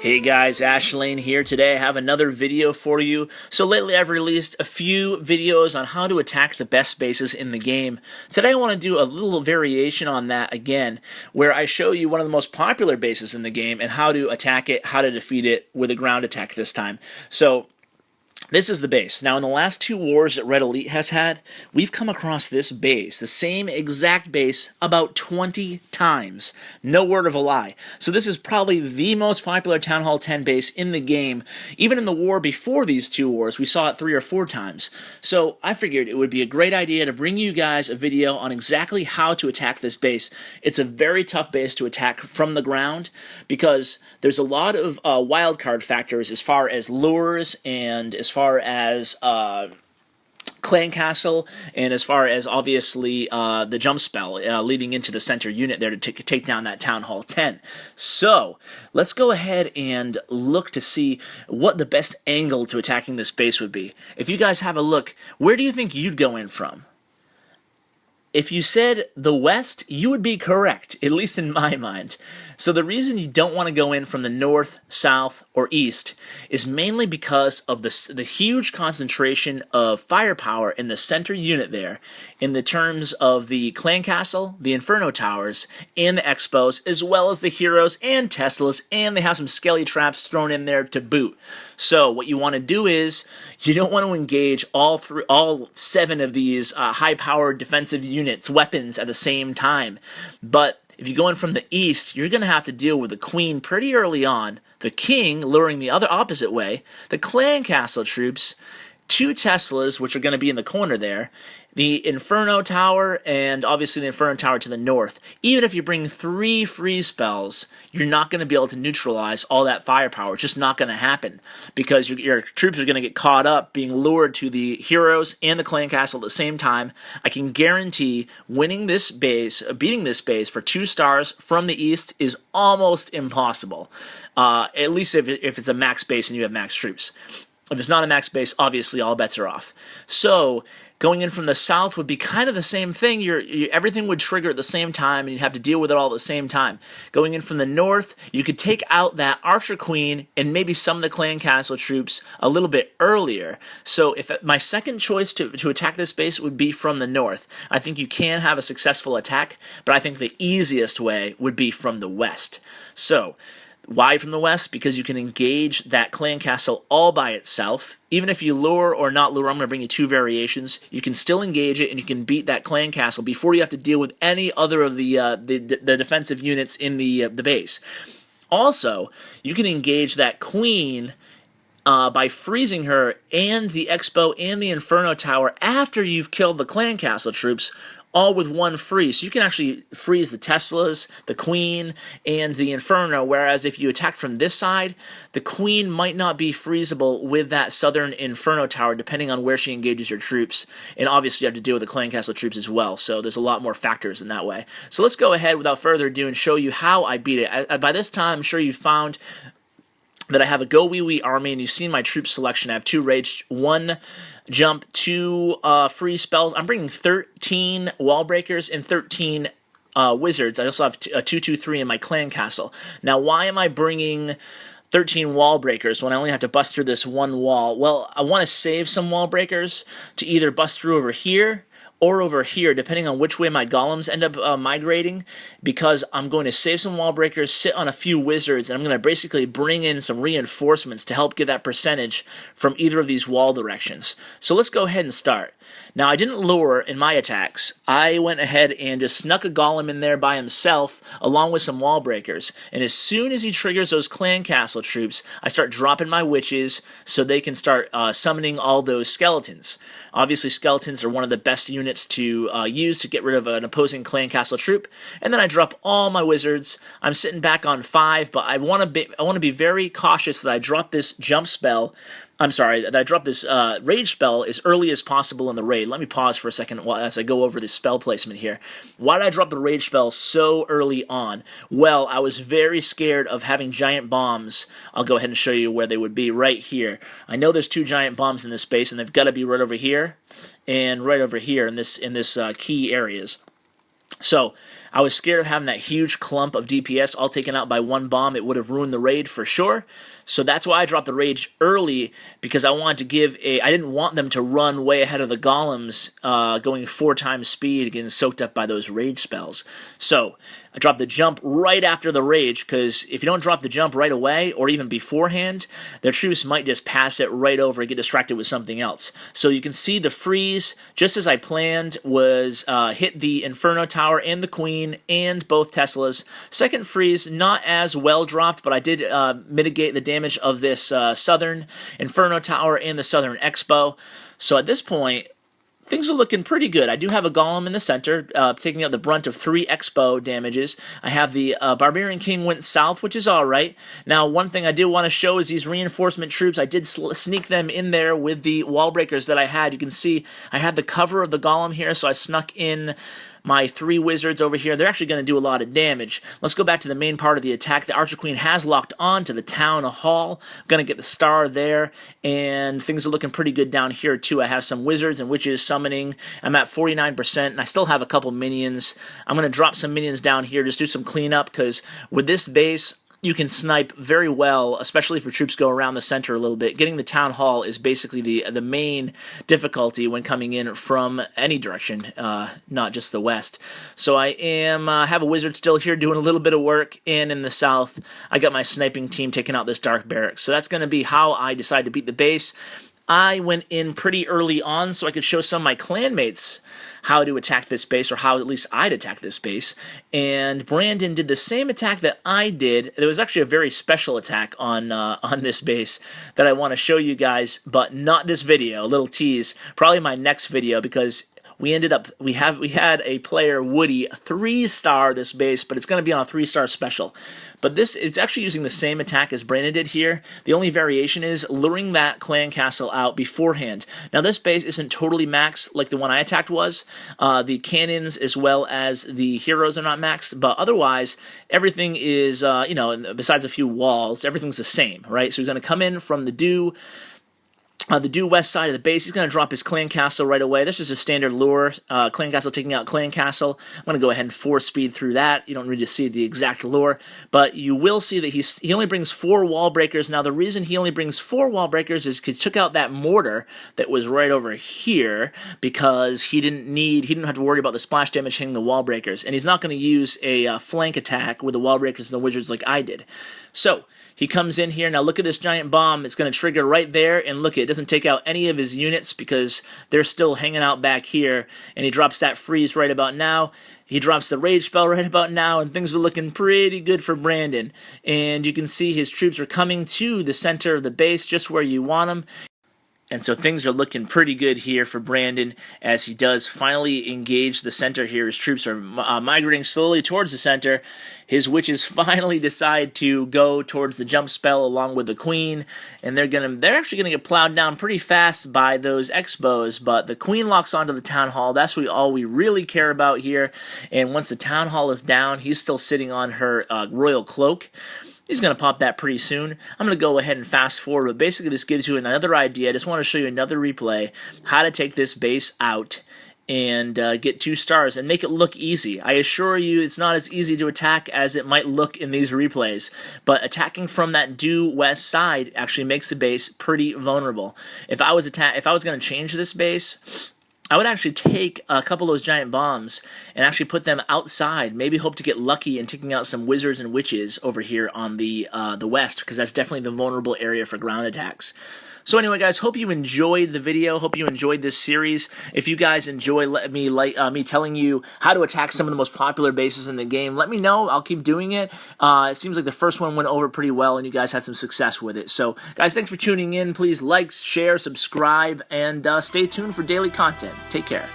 Hey guys, Ashlane here. Today I have another video for you. So lately I've released a few videos on how to attack the best bases in the game. Today I want to do a little variation on that again, where I show you one of the most popular bases in the game and how to attack it, how to defeat it with a ground attack this time. So this is the base. Now, in the last two wars that Red Elite has had, we've come across this base, the same exact base, about 20 times. No word of a lie. So this is probably the most popular Town Hall 10 base in the game. Even in the war before these two wars, we saw it 3 or 4 times. So I figured it would be a great idea to bring you guys a video on exactly how to attack this base. It's a very tough base to attack from the ground because there's a lot of wildcard factors as far as lures and as far as clan castle, and as far as obviously the jump spell leading into the center unit there to take down that Town Hall 10. So let's go ahead and look to see what the best angle to attacking this base would be. If you guys have a look, where do you think you'd go in from? If you said the west, you would be correct, at least in my mind. So the reason you don't want to go in from the north, south, or east is mainly because of the huge concentration of firepower in the center unit there, in the terms of the clan castle, the inferno towers, and the expos, as well as the heroes and Teslas, and they have some skelly traps thrown in there to boot. So what you want to do is, you don't want to engage all 7 of these high-powered defensive units, weapons at the same time. But if you go in from the east, you're going to have to deal with the queen pretty early on, the king luring the other opposite way, the clan castle troops, 2 Teslas, which are going to be in the corner there, the Inferno Tower, and obviously the Inferno Tower to the north. Even if you bring 3 freeze spells, you're not going to be able to neutralize all that firepower. It's just not going to happen, because your troops are going to get caught up being lured to the heroes and the clan castle at the same time. I can guarantee winning this base, beating this base for 2 stars from the east is almost impossible. At least if it's a max base and you have max troops. If it's not a max base, obviously all bets are off. So going in from the south would be kind of the same thing. Everything would trigger at the same time, and you'd have to deal with it all at the same time. Going in from the north, you could take out that Archer Queen and maybe some of the clan castle troops a little bit earlier. So if my second choice to attack this base would be from the north. I think you can have a successful attack, but I think the easiest way would be from the west. So why from the west? Because you can engage that clan castle all by itself. Even if you lure or not lure, I'm going to bring you 2 variations. You can still engage it, and you can beat that clan castle before you have to deal with any other of the defensive units in the base. Also, you can engage that queen by freezing her and the Expo and the Inferno Tower after you've killed the clan castle troops, all with 1 freeze. So you can actually freeze the Teslas, the Queen, and the Inferno, whereas if you attack from this side, the Queen might not be freezable with that southern Inferno Tower, depending on where she engages your troops. And obviously you have to deal with the clan castle troops as well, so there's a lot more factors in that way. So let's go ahead without further ado and show you how I beat it. By this time, I'm sure you've found that I have a GoWiWi army, and you've seen my troop selection. I have 2 rage, 1 jump, 2 free spells. I'm bringing 13 wall breakers and 13 wizards. I also have a 2-2-3 in my clan castle. Now, why am I bringing 13 wall breakers when I only have to bust through this 1 wall? Well, I want to save some wall breakers to either bust through over here or over here, depending on which way my golems end up migrating, because I'm going to save some wall breakers, sit on a few wizards, and I'm going to basically bring in some reinforcements to help get that percentage from either of these wall directions. So let's go ahead and start. Now, I didn't lure in my attacks. I went ahead and just snuck a golem in there by himself, along with some wall breakers. And as soon as he triggers those clan castle troops, I start dropping my witches so they can start summoning all those skeletons. Obviously, skeletons are one of the best units to use to get rid of an opposing clan castle troop. And then I drop all my wizards. I'm sitting back on 5, but I want to be very cautious that I drop this jump spell. I'm sorry, that I drop this rage spell as early as possible in the raid. Let me pause for a second as I go over this spell placement here. Why did I drop the rage spell so early on? Well, I was very scared of having giant bombs. I'll go ahead and show you where they would be right here. I know there's 2 giant bombs in this space, and they've got to be right over here and right over here in this key areas. So I was scared of having that huge clump of DPS all taken out by one bomb. It would have ruined the raid for sure. So that's why I dropped the rage early, because I wanted to give I didn't want them to run way ahead of the golems, going 4 times speed, getting soaked up by those rage spells. So I dropped the jump right after the rage, because if you don't drop the jump right away, or even beforehand, their troops might just pass it right over and get distracted with something else. So you can see the freeze, just as I planned, was hit the Inferno Tower and the Queen and both Teslas. Second freeze, not as well dropped, but I did mitigate the damage of this Southern Inferno Tower and the Southern Expo. So at this point, things are looking pretty good. I do have a Golem in the center, taking out the brunt of 3 Expo damages. I have the Barbarian King went south, which is alright. Now, one thing I do want to show is these reinforcement troops. I did sneak them in there with the wall breakers that I had. You can see I had the cover of the Golem here, so I snuck in my 3 wizards over here. They're actually going to do a lot of damage. Let's go back to the main part of the attack. The Archer Queen has locked on to the Town Hall. I'm going to get the star there, and things are looking pretty good down here too. I have some wizards and witches summoning. I'm at 49%, and I still have a couple minions. I'm going to drop some minions down here, just do some cleanup, because with this base, you can snipe very well, especially if your troops go around the center a little bit. Getting the Town Hall is basically the main difficulty when coming in from any direction, not just the west. So I have a wizard still here doing a little bit of work, and in the south, I got my sniping team taking out this Dark Barracks. So that's going to be how I decide to beat the base. I went in pretty early on so I could show some of my clanmates how to attack this base, or how at least I'd attack this base. And Brandon did the same attack that I did. There was actually a very special attack on this base that I want to show you guys, but not this video. A little tease, probably my next video, because we had a player, Woody, 3-star this base, but it's going to be on a 3-star special. But it's actually using the same attack as Brandon did here. The only variation is luring that clan castle out beforehand. Now this base isn't totally maxed like the one I attacked was. The cannons as well as the heroes are not maxed, but otherwise everything is, besides a few walls, everything's the same, right? So he's going to come in from the due west side of the base. He's going to drop his clan castle right away. This is a standard lure. Clan castle taking out clan castle. I'm going to go ahead and 4-speed through that. You don't need to see the exact lure, but you will see that he only brings 4 wall breakers. Now the reason he only brings 4 wall breakers is because he took out that mortar that was right over here, because he didn't have to worry about the splash damage hitting the wall breakers, and he's not going to use a flank attack with the wall breakers and the wizards like I did. So he comes in here. Now look at this giant bomb. It's going to trigger right there, and look, it doesn't take out any of his units because they're still hanging out back here, and he drops that freeze right about now. He drops the rage spell right about now, and things are looking pretty good for Brandon. And you can see his troops are coming to the center of the base, just where you want them. And so things are looking pretty good here for Brandon as he does finally engage the center here. His troops are migrating slowly towards the center. His witches finally decide to go towards the jump spell along with the queen, and they're actually gonna get plowed down pretty fast by those expos. But the queen locks onto the town hall. That's all we really care about here. And once the town hall is down, he's still sitting on her royal cloak. He's going to pop that pretty soon. I'm going to go ahead and fast forward, but basically this gives you another idea. I just want to show you another replay, how to take this base out and get 2 stars and make it look easy. I assure you it's not as easy to attack as it might look in these replays, but attacking from that due west side actually makes the base pretty vulnerable. If I was going to change this base, I would actually take a couple of those giant bombs and actually put them outside. Maybe hope to get lucky in taking out some wizards and witches over here on the west, because that's definitely the vulnerable area for ground attacks. So anyway, guys, hope you enjoyed the video. Hope you enjoyed this series. If you guys enjoy me telling you how to attack some of the most popular bases in the game, let me know. I'll keep doing it. It seems like the first one went over pretty well, and you guys had some success with it. So, guys, thanks for tuning in. Please like, share, subscribe, and stay tuned for daily content. Take care.